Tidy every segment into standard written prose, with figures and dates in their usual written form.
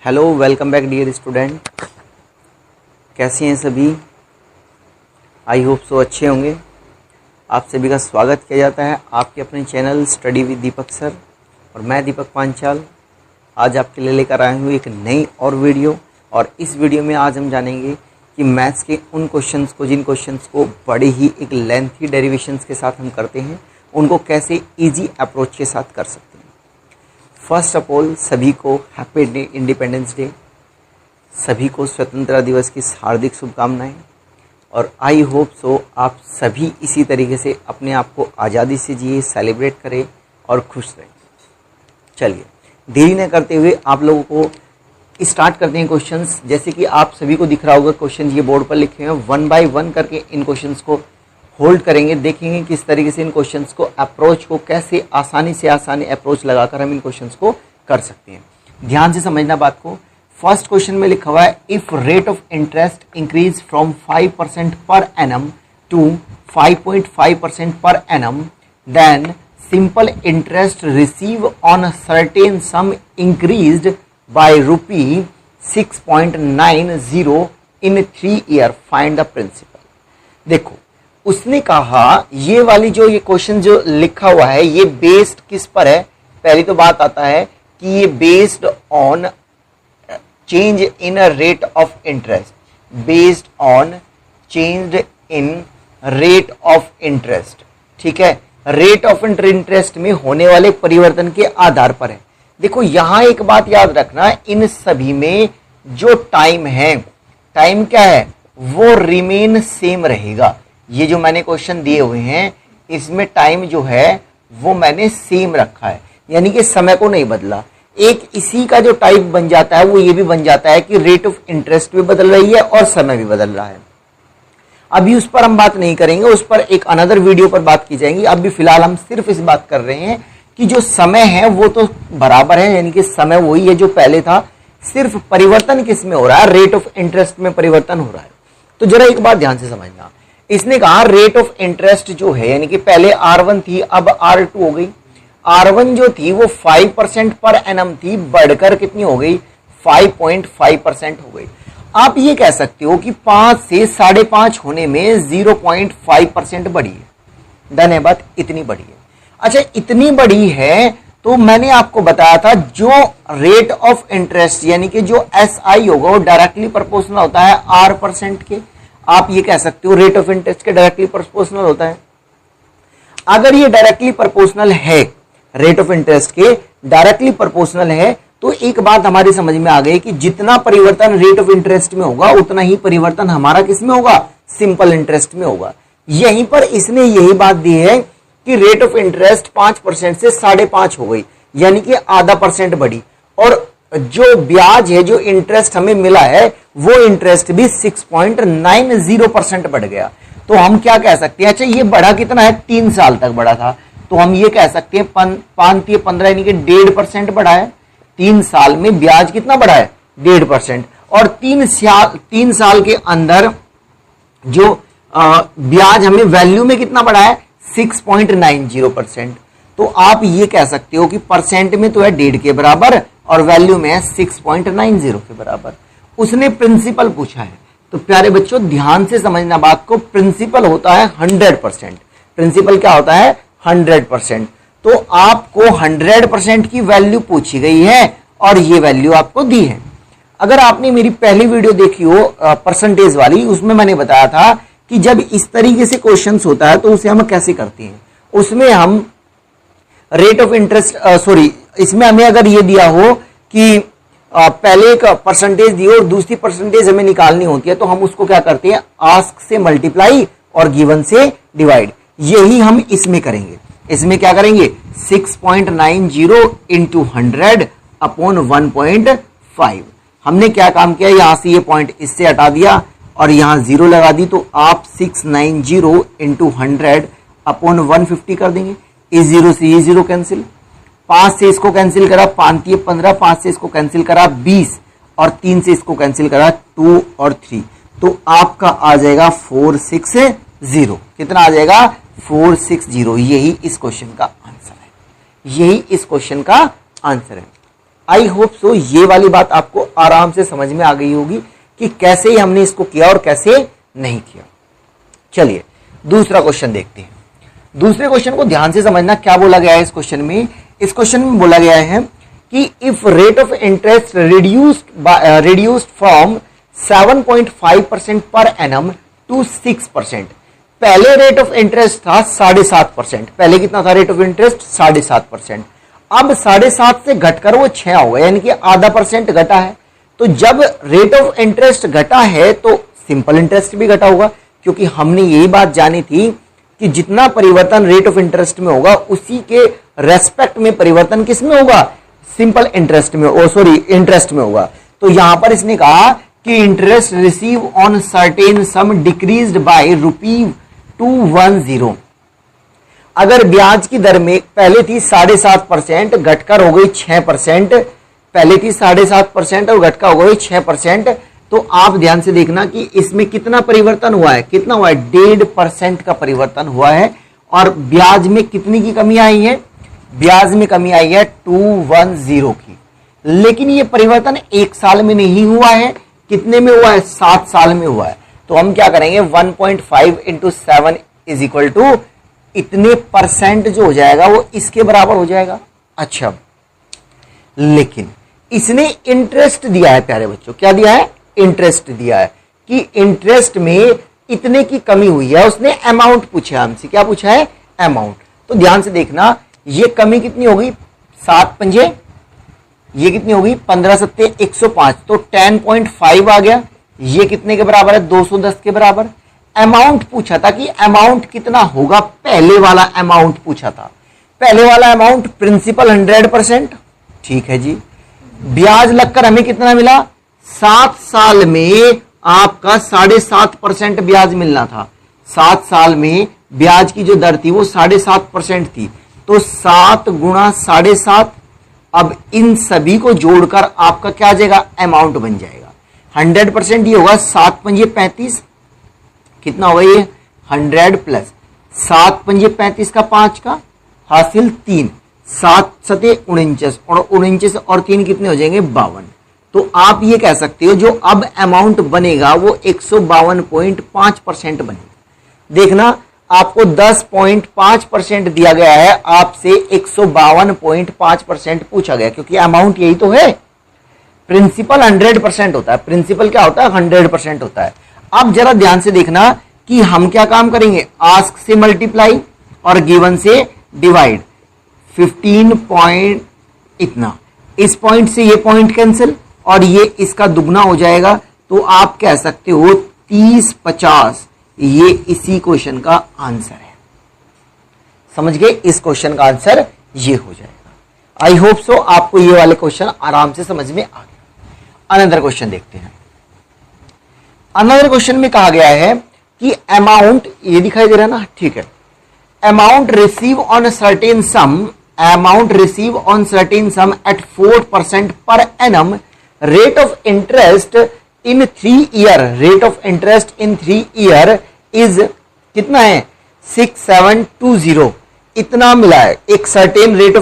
Hello, welcome back dear student. कैसे हैं सभी? आई होप सो अच्छे होंगे। आप सभी का स्वागत किया जाता है आपके अपने channel study with Deepak sir, और मैं दीपक पांचाल आज आपके लिए लेकर आया हूँ एक नई और वीडियो। और इस वीडियो में आज हम जानेंगे कि मैथ्स के उन क्वेश्चंस को जिन क्वेश्चंस को बड़े ही एक लेंथी डेरिवेशंस के साथ हम करते हैं, उनको कैसे इजी अप्रोच के साथ कर सकते हैं। फर्स्ट ऑफ ऑल, सभी को हैप्पी इंडिपेंडेंस डे, सभी को स्वतंत्रता दिवस की हार्दिक शुभकामनाएं। और आई होप सो आप सभी इसी तरीके से अपने आप को आज़ादी से जिए, सेलिब्रेट करें और खुश रहें। चलिए देरी न करते हुए आप लोगों को स्टार्ट करते हैं क्वेश्चंस। जैसे कि आप सभी को दिख रहा होगा क्वेश्चन ये बोर्ड पर लिखे हैं, वन बाय वन करके इन क्वेश्चंस को होल्ड करेंगे, देखेंगे किस तरीके से इन क्वेश्चंस को अप्रोच को कैसे आसानी अप्रोच लगाकर हम इन क्वेश्चंस को कर सकते हैं। ध्यान से समझना बात को। फर्स्ट क्वेश्चन में लिखा हुआ है, if rate of interest increase from 5% per annum to 5.5% per annum, then simple interest receive on certain sum increased by rupee 6.90 in 3 year, find the principal. देखो, उसने कहा ये वाली जो ये क्वेश्चन जो लिखा हुआ है ये बेस्ड किस पर है? पहली तो बात आता है कि ये based on change in rate of interest, based on change in rate of interest. ठीक है, रेट ऑफ इंटरेस्ट में होने वाले परिवर्तन के आधार पर है। देखो यहां एक बात याद रखना, इन सभी में जो टाइम है, टाइम क्या है? वो रिमेन सेम रहेगा। ये जो मैंने क्वेश्चन दिए हुए हैं इसमें टाइम जो है वो मैंने सेम रखा है, यानी कि समय को नहीं बदला। एक इसी का जो टाइप बन जाता है वो ये भी बन जाता है कि रेट ऑफ इंटरेस्ट भी बदल रही है और समय भी बदल रहा है। अभी उस पर हम बात नहीं करेंगे, उस पर एक अनदर वीडियो पर बात की जाएगी। अभी फिलहाल हम सिर्फ इस बात कर रहे हैं कि जो समय है वो तो बराबर है, यानी कि समय वही है जो पहले था, सिर्फ परिवर्तन किस में हो रहा है? रेट ऑफ इंटरेस्ट में परिवर्तन हो रहा है। तो जरा एक बात ध्यान से समझना, इसने कहा रेट ऑफ इंटरेस्ट जो है, यानी कि पहले R1 थी अब R2 हो गई। R1 जो थी वो 5% पर एनम थी, बढ़कर कितनी हो गई? 5.5% हो गई। आप ये कह सकते हो कि 5 से 5.5 होने में 0.5% बढ़ी है। डन है बात, इतनी बड़ी है। अच्छा, इतनी बड़ी है तो मैंने आपको बताया था जो रेट ऑफ इंटरेस्ट यानी कि जो SI होगा वो डायरेक्टली प्रोपोर्शनल होता है R% के। आप ये कह सकते हो रेट ऑफ इंटरेस्ट के डायरेक्टली प्रोपोर्शनल होता है। अगर ये डायरेक्टली प्रोपोर्शनल है, रेट ऑफ इंटरेस्ट के डायरेक्टली प्रोपोर्शनल है, तो एक बात हमारी समझ में आ गई कि जितना परिवर्तन रेट ऑफ इंटरेस्ट में होगा उतना ही परिवर्तन हमारा किस में होगा? सिंपल इंटरेस्ट में होगा। यहीं पर इसने यही बात दी है कि रेट ऑफ इंटरेस्ट 5% से 5.5 हो गई, यानी कि आधा % बढ़ी। और जो ब्याज है, जो इंटरेस्ट हमें मिला है, वो इंटरेस्ट भी 6.90% बढ़ गया। तो हम क्या कह सकते हैं? अच्छा, ये बढ़ा कितना है? 3 साल तक बढ़ा था, तो हम ये कह सकते हैं 5×3=15 यानी कि 1.5% बढ़ा है। 3 साल में ब्याज कितना बढ़ा है? 1.5%। और 3 साल के अंदर जो ब्याज हमें वैल्यू में कितना बढ़ा है? 6.90%। तो आप ये कह सकते हो कि परसेंट में तो है 1.5 के बराबर और वैल्यू में है 6.90 के बराबर। उसने प्रिंसिपल पूछा है, तो प्यारे बच्चों ध्यान से समझना बात को। प्रिंसिपल होता है 100%। प्रिंसिपल क्या होता है? 100%। तो आपको 100% की वैल्यू पूछी गई है और ये वैल्यू आपको दी है। अगर आपने मेरी पहली वीडियो देखी हो परसेंटेज वाली, उसमें मैंने बताया था कि जब इस तरीके से क्वेश्चंस होता है तो उसे हम कैसे करते हैं। उसमें हम रेट ऑफ इंटरेस्ट इसमें हमें अगर ये दिया हो कि पहले एक परसेंटेज दी हो और दूसरी परसेंटेज हमें निकालनी होती है, तो हम उसको क्या करते हैं? आस्क से मल्टीप्लाई और गिवन से डिवाइड। यही हम इसमें करेंगे। इसमें क्या करेंगे? 6.90 इंटू 100 अपॉन 1.5। हमने क्या काम किया? यहां से ये पॉइंट इससे हटा दिया और यहां 0 लगा दी, तो आप 690 इंटू 100 अपॉन 150 कर देंगे। इस 0 से ये 0 कैंसिल, 5 से इसको कैंसिल करा, 5×3=15, 5 से इसको कैंसिल करा 20 और 3 से इसको कैंसिल करा 2 और 3, तो आपका आ जाएगा 460। कितना आ जाएगा? 460। यही इस क्वेश्चन का आंसर है। यही इस क्वेश्चन का आंसर है। आई होप सो ये वाली बात आपको आराम से समझ में आ गई होगी कि कैसे ही हमने इसको किया और कैसे नहीं किया। चलिए दूसरा क्वेश्चन देखते हैं। दूसरे क्वेश्चन को ध्यान से समझना, क्या बोला गया है इस क्वेश्चन में। इस क्वेश्चन में बोला गया है कि if rate of interest reduced from 7.5% पर एनम टू 6%। पहले रेट ऑफ इंटरेस्ट था 7.5%। पहले कितना था रेट ऑफ इंटरेस्ट? 7.5%। अब 7.5 से घटकर वो 6 हो गया, यानी कि आधा % घटा है। तो जब रेट ऑफ इंटरेस्ट घटा है तो सिंपल इंटरेस्ट भी घटा होगा, क्योंकि हमने यही बात जानी थी कि जितना परिवर्तन रेट ऑफ इंटरेस्ट में होगा उसी के रेस्पेक्ट में परिवर्तन किस में होगा? सिंपल इंटरेस्ट में, इंटरेस्ट में होगा। तो यहां पर इसने कहा कि interest receive on certain some decreased bye ₹210। अगर ब्याज की दर में पहले थी 7.5% घटकर हो गई 6%, पहले थी 7.5% और घटकर हो गई 6%, तो आप ध्यान से देखना कि इसमें कितना परिवर्तन हुआ है, कितना हुआ है? 1.5% का परिवर्तन हुआ है। और ब्याज में कितनी की कमी आई है? ब्याज में कमी आई है 210 की। लेकिन ये परिवर्तन 1 साल में नहीं हुआ है, कितने में हुआ है? 7 साल में हुआ है। तो हम क्या करेंगे? 1.5 × 7 इज इक्वल टू इतने % जो हो जाएगा वो इसके बराबर हो जाएगा। अच्छा, लेकिन इसने इंटरेस्ट दिया है प्यारे बच्चों, क्या दिया है? इंटरेस्ट दिया है कि इंटरेस्ट में इतने की कमी हुई है। उसने अमाउंट पूछा हमसे, क्या पूछा है? अमाउंट। तो ध्यान से देखना, ये कमी कितनी होगी? 7 पंजे, ये कितनी होगी? 15 सत्ते 105, तो 10.5 आ गया। ये कितने के बराबर है? 210 के बराबर। अमाउंट पूछा था कि अमाउंट कितना होगा? पहले वाला अमाउंट पूछा था। पहले वाला अमाउंट प्रिंसिपल 100%, ठीक है जी। ब्याज लगकर हमें कितना मिला? 7 साल में आपका 7.5% ब्याज मिलना था। 7 साल में ब्याज की जो दर थी वो 7.5% थी। तो 7 × 7.5, अब इन सभी को जोड़कर आपका क्या आ जाएगा? अमाउंट बन जाएगा। 100% ये होगा 7 पंजे 35, कितना होगा ये? 100 प्लस 7 पंजे 35 का 5 का हासिल 3, 7 सते 49, और 49 और 3 कितने हो जाएंगे? 52। तो आप ये कह सकते हो जो अब अमाउंट बनेगा वो 152.5% बनेगा। देखना, आपको 10.5% दिया गया है, आपसे 152.5% पूछा गया, क्योंकि अमाउंट यही तो है। प्रिंसिपल 100% होता है। प्रिंसिपल क्या होता है? 100% होता है। अब जरा ध्यान से देखना कि हम क्या काम करेंगे? आस्क से मल्टीप्लाई और गिवन से डिवाइड। 15 पॉइंट इतना, इस पॉइंट से ये पॉइंट कैंसिल और ये इसका दुगना हो जाएगा। तो आप कह सकते हो 30-50 ये इसी क्वेश्चन का आंसर है। समझ गए? इस क्वेश्चन का आंसर ये हो जाएगा। आई होप सो आपको ये वाले क्वेश्चन आराम से समझ में आ गया। अनदर क्वेश्चन देखते हैं। अनदर क्वेश्चन में कहा गया है कि अमाउंट, ये दिखाई दे रहा है ना? ठीक है। Amount receive on certain some, amount receive on certain sum at 4% per annum, rate of interest in 3 year, rate of interest in 3 year is कितना है? 6720। इतना मिला है। एक सर्टेन रेट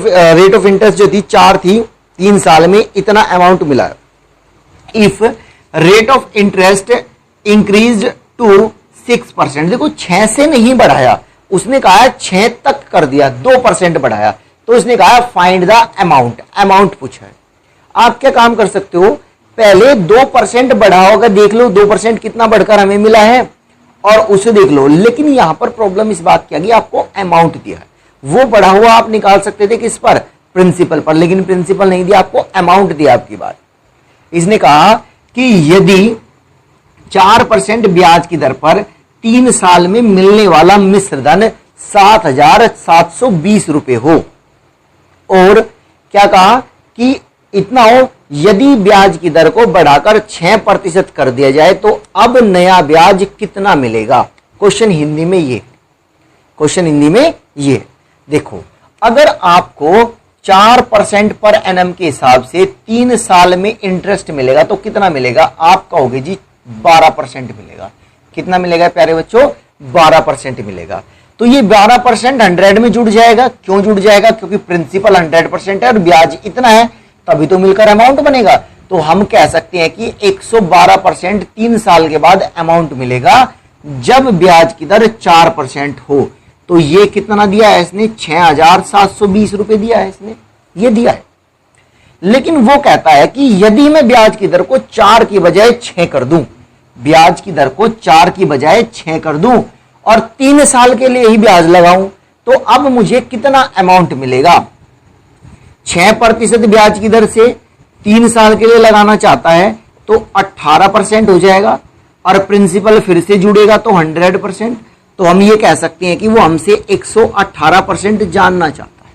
ऑफ इंटरेस्ट जो थी 4 थी, 3 साल में इतना अमाउंट मिला है। If rate of interest increase to 6%, देखो 6 से नहीं बढ़ाया, उसने कहा 6 तक कर दिया, 2% बढ़ाया, तो उसने कहा फाइंड द अमाउंट। अमाउंट पूछा है। आप क्या काम कर सकते हो? पहले 2% बढ़ाओ, अगर देख लो 2% कितना बढ़कर हमें मिला है और उसे देख लो। लेकिन यहां पर प्रॉब्लम इस बात की आ गई, आपको अमाउंट दिया है, वो बढ़ा हुआ आप निकाल सकते थे किस पर? प्रिंसिपल पर, लेकिन प्रिंसिपल नहीं दिया, आपको अमाउंट दिया। आपकी बात, इसने कहा कि यदि 4% ब्याज की दर पर 3 साल में मिलने वाला मिश्र धन 7,720 रुपए हो, और क्या कहा कि इतना हो, यदि ब्याज की दर को बढ़ाकर 6% कर दिया जाए तो अब नया ब्याज कितना मिलेगा? क्वेश्चन हिंदी में ये, क्वेश्चन हिंदी में ये देखो, अगर आपको 4% पर एनम के हिसाब से 3 साल में इंटरेस्ट मिलेगा तो कितना मिलेगा? आप कहोगे जी 12% मिलेगा। कितना मिलेगा प्यारे बच्चों? 12% मिलेगा। तो ये 12% 100 में जुड़ जाएगा। क्यों जुड़ जाएगा? क्योंकि प्रिंसिपल 100% है और ब्याज इतना है, तभी तो मिलकर अमाउंट बनेगा। तो हम कह सकते हैं कि 112% 3 साल के बाद अमाउंट मिलेगा जब ब्याज की दर 4% हो। तो ये कितना दिया है इसने, 6,720 रुपए दिया है इसने, ये दिया है। लेकिन वो कहता है कि यदि मैं ब्याज की दर को 4 की बजाय 6 कर दूं, ब्याज की दर को 4 की बजाय 6 कर दूं और 3 साल के लिए ही ब्याज लगाऊं, तो अब मुझे कितना अमाउंट मिलेगा। 6% ब्याज की दर से 3 साल के लिए लगाना चाहता है तो 18% हो जाएगा और प्रिंसिपल फिर से जुड़ेगा तो 100%। तो हम ये कह सकते हैं कि वो हमसे 118% जानना चाहता है।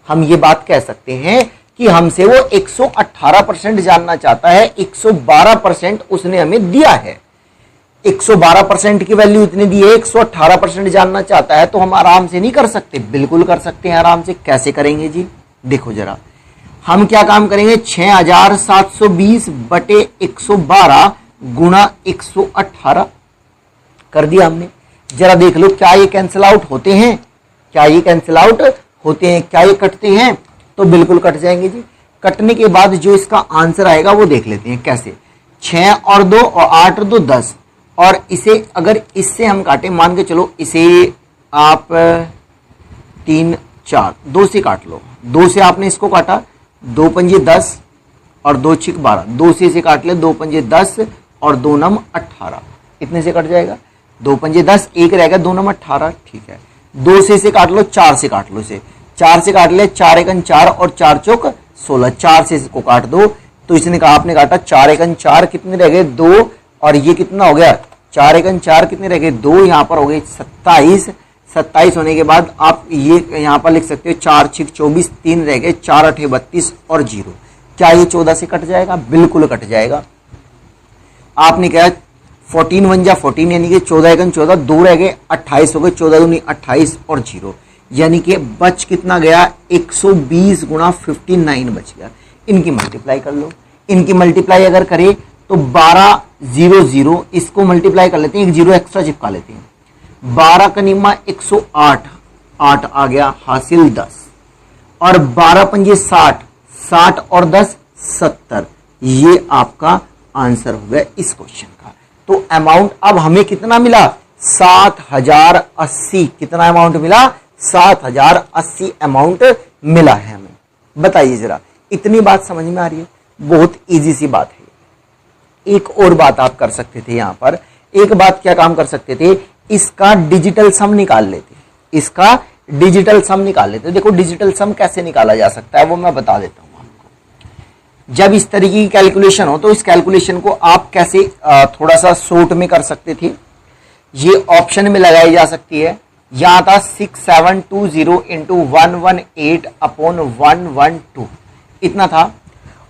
हम ये बात कह सकते हैं कि हमसे वो 118% जानना चाहता है। 112% उसने हमें दिया है, 112% की वैल्यू इतनी दी है, 118% जानना चाहता है। तो हम आराम से नहीं कर सकते, बिल्कुल कर सकते हैं आराम से। कैसे करेंगे जी, देखो जरा, हम क्या काम करेंगे, 6,720 बटे 112 गुणा 118 कर दिया हमने। जरा देख लो क्या ये कैंसिल आउट होते हैं, क्या ये कैंसिल आउट होते हैं, क्या ये कटते हैं, तो बिल्कुल कट जाएंगे जी। कटने के बाद जो इसका आंसर आएगा वो देख लेते हैं कैसे। 6 और 2 और 8 और 2 10, और इसे अगर इससे हम काटें, मान के चलो इसे आप 3 4 2 से काट लो, 2 से आपने इसको काटा, 2 पंजे 10 और 2 छिक 12, 2 से इसे काट ले, 2 पंजे 10 और 2 नम 18, इतने से कट जाएगा। 2 पंजे 10, एक रहेगा, 2 नम 18, ठीक है। 2 से इसे काट लो, 4 से काट लो, इसे 4 से काट ले, 4 एकन 4 और 4 चौक 16, 4 से इसको काट दो। तो इसने कहा, आपने काटा 4 एकन 4, कितने रह गए 2, और ये कितना हो गया 4 एकन 4, कितने रह गए 2, यहाँ पर हो गए 27। 27 होने के बाद आप ये यहाँ पर लिख सकते हो 4 छिक 24, 3 रह गए, 4 अठे 32 और 0। क्या ये 14 से कट जाएगा, बिल्कुल कट जाएगा। आपने कहा 14 1 जा 14, यानी कि 14 एकन 14, 2 रह गए, 28 हो गए, 14 दूनी 28 और 0, यानी कि बच कितना गया, 120 गुणा 59 बच गया। इनकी मल्टीप्लाई कर लो, इनकी मल्टीप्लाई अगर करें तो 12 0 0, इसको मल्टीप्लाई कर लेते हैं, एक 0 एक्स्ट्रा चिपका लेते हैं। 12 का निम्मा 108, 8 आ गया, हासिल 10, और 12 पंजे 60, 60 और 10 70, ये आपका आंसर हो गया इस क्वेश्चन का। तो अमाउंट अब हमें कितना मिला, 7080, कितना अमाउंट मिला, 7080 अमाउंट मिला है हमें। बताइए जरा, इतनी बात समझ में आ रही है, बहुत इजी सी बात है। एक और बात आप कर सकते थे यहां पर, एक बात क्या काम कर सकते थे, इसका डिजिटल सम निकाल लेते, इसका डिजिटल सम निकाल लेते। देखो डिजिटल सम कैसे निकाला जा सकता है वो मैं बता देता हूं आपको। जब इस तरीके की कैलकुलेशन हो तो इस कैलकुलेशन को आप कैसे थोड़ा सा शॉर्ट में कर सकते थे, ये ऑप्शन में लगाई जा सकती है। यहां था 6720 इंटू 118 अपॉन 112, इतना था।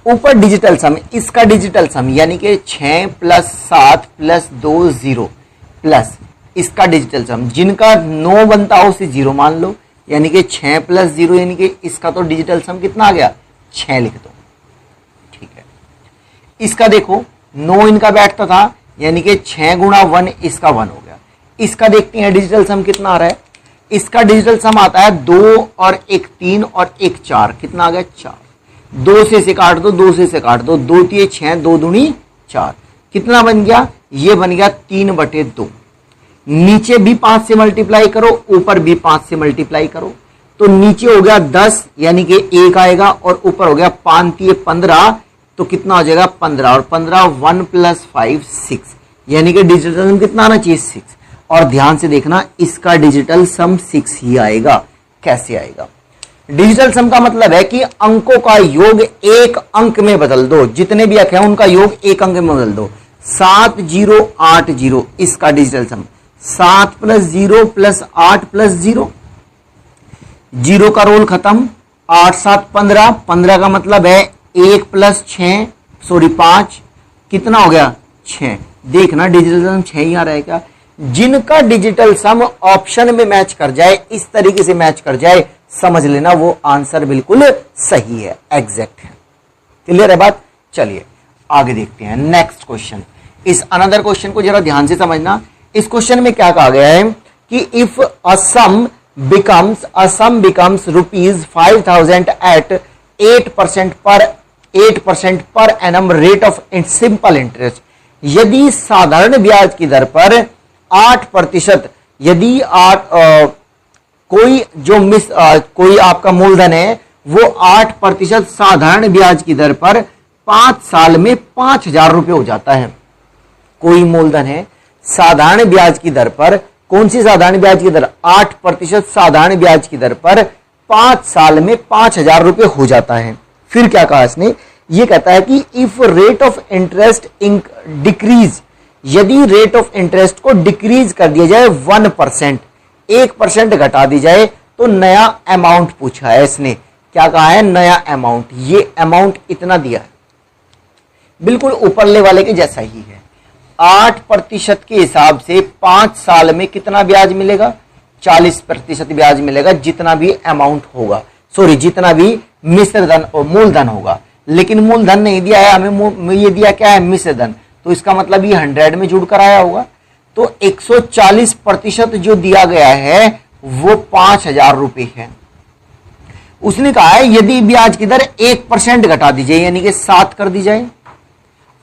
ऊपर डिजिटल सम, इसका डिजिटल सम यानी कि 6 + 7 + 2 0 प्लस इसका डिजिटल सम, जिनका 9 बनता हो उसे 0 मान लो, यानी कि 6 + 0, यानी कि इसका तो डिजिटल सम कितना आ गया, 6 लिख दो, ठीक है। इसका देखो 9 इनका बैठता था, यानी कि 6 गुणा 1, इसका 1 हो गया। इसका देखते हैं डिजिटल सम कितना आ रहा है। इसका डिजिटल सम आता है 2 और 1 3 और 1 4, कितना आ गया 4। 2 से इसे काट दो, 2 से इसे काट दो, 2 3 6, 2 दूनी 4, कितना बन गया, ये बन गया 3/2। नीचे भी 5 से मल्टीप्लाई करो, ऊपर भी 5 से मल्टीप्लाई करो, तो नीचे हो गया 10, यानी कि 1 आएगा, और ऊपर हो गया 5 3 15, तो कितना हो जाएगा 15, और 15 1 + 5 6, यानी कि डिजिटल सम कितना आना चाहिए 6। और ध्यान से देखना, इसका डिजिटल सम 6 ही आएगा। कैसे आएगा, डिजिटल सम का मतलब है कि अंकों का योग एक अंक में बदल दो, जितने भी अंक हैं उनका योग एक अंक में बदल दो। 7080, इसका डिजिटल सम 7 + 0 + 8 + 0, 0 का रोल खत्म, 8 7 15, 15 का मतलब है 1 + 6 सॉरी 5, कितना हो गया 6। देखना डिजिटल सम 6 ही आ रहा है क्या। जिनका डिजिटल सम ऑप्शन में मैच कर जाए, इस तरीके से मैच कर जाए, समझ लेना वो आंसर बिल्कुल सही है, एग्जैक्ट है। क्लियर है बात। चलिए आगे देखते हैं नेक्स्ट क्वेश्चन। इस अनदर क्वेश्चन को जरा ध्यान से समझना। इस क्वेश्चन में क्या कहा गया है कि if a sum becomes ₹5000 at 8% per 8% per annum rate of simple interest. यदि साधारण ब्याज की दर पर 8%, यदि कोई आपका मूलधन है वो 8% साधारण ब्याज की दर पर 5 साल में 5,000 रुपये हो जाता है। कोई मूलधन है साधारण ब्याज की दर पर, कौन सी साधारण ब्याज की दर? 8% साधारण ब्याज की दर पर 5 साल में 5,000 रुपये हो जाता है। फिर क्या कहा इसने? ये कहता है कि if rate of interest decrease, यदि रेट ऑफ इंटरेस्ट को डिक्रीज कर दिया जाए 1%, 1% घटा दी जाए, तो नया अमाउंट पूछा है इसने। क्या कहा है? नया अमाउंट। ये अमाउंट इतना दिया है, बिल्कुल ऊपरले वाले के जैसा ही है। 8% के हिसाब से 5 साल में कितना ब्याज मिलेगा? 40% ब्याज मिलेगा, जितना भी अमाउंट होगा, जितना भी मिश्र धन और मूलधन होगा। लेकिन मूलधन नहीं दिया है हमें, ये दिया क्या है? मिश्र धन। तो इसका मतलब ये 100 में जुड़कर आया होगा। तो 140% जो दिया गया है वो 5,000 रुपये है। उसने कहा है यदि ब्याज की दर 1% घटा दी जाए, यानी कि 7 कर दी जाए,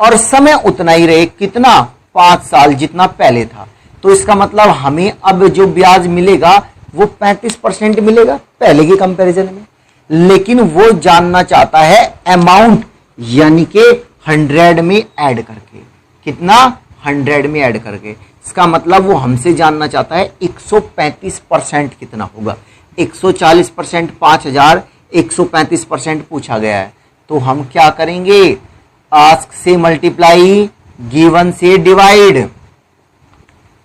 और समय उतना ही रहे, कितना? 5 साल, जितना पहले था। तो इसका मतलब हमें अब जो ब्याज मिलेगा वो 35% मिलेगा पहले के कंपैरिजन में। लेकिन वो जानना चाहता है अमाउंट, यानी कि 100 में ऐड करके। कितना? 100 में ऐड करके। इसका मतलब वो हमसे जानना चाहता है 135% कितना होगा। 140% 5,000, 135% पूछा गया है। तो हम क्या करेंगे? आस्क से मल्टीप्लाई, गिवन से डिवाइड।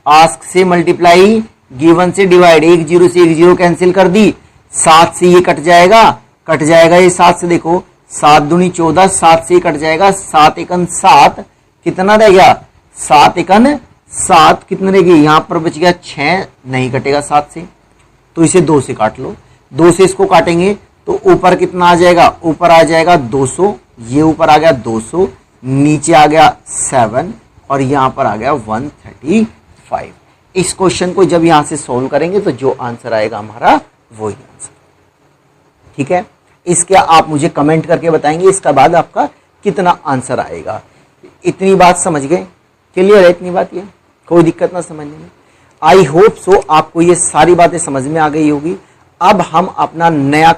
आस्क से मल्टीप्लाई, गिवन से डिवाइड। 1 0 से 1 0 कैंसिल कर दी, 7 से ये कट जाएगा ये 7 से। देखो 7 दूनी 14, 7 से कट जाएगा, 7 एकन 7, कितना रह गया? 7 एकन 7, कितने रह गई? यहां पर बच गया 6, नहीं कटेगा 7 से, तो इसे 2 से काट लो। 2 से इसको काटेंगे तो ऊपर कितना आ जाएगा? ऊपर आ जाएगा 200, ये ऊपर आ गया 200, नीचे आ गया 7, और यहां पर आ गया 135। इस क्वेश्चन को जब यहां से सोल्व करेंगे तो जो आंसर आएगा हमारा वही आंसर। ठीक है, इसके आप मुझे कमेंट करके बताएंगे इसका बाद आपका कितना आंसर आएगा। इतनी बात समझ गए? क्लियर है इतनी बात? ये कोई दिक्कत ना समझने में? आई होप सो आपको ये सारी बातें समझ में आ गई होगी। अब हम अपना नया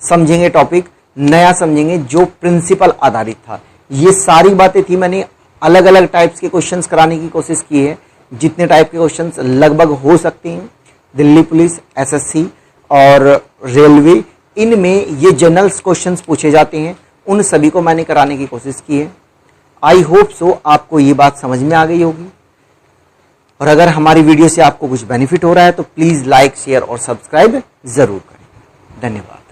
समझेंगे टॉपिक, नया समझेंगे जो प्रिंसिपल आधारित था। ये सारी बातें थी, मैंने अलग अलग टाइप्स के क्वेश्चंस कराने की कोशिश की है, जितने टाइप के क्वेश्चंस लगभग हो सकते हैं। दिल्ली पुलिस, एसएससी और रेलवे, इनमें ये जनरल क्वेश्चंस पूछे जाते हैं, उन सभी को मैंने कराने की कोशिश की है। आई होप सो आपको ये बात समझ में आ गई होगी। और अगर हमारी वीडियो से आपको कुछ बेनिफिट हो रहा है तो प्लीज लाइक, शेयर और सब्सक्राइब जरूर करें। धन्यवाद।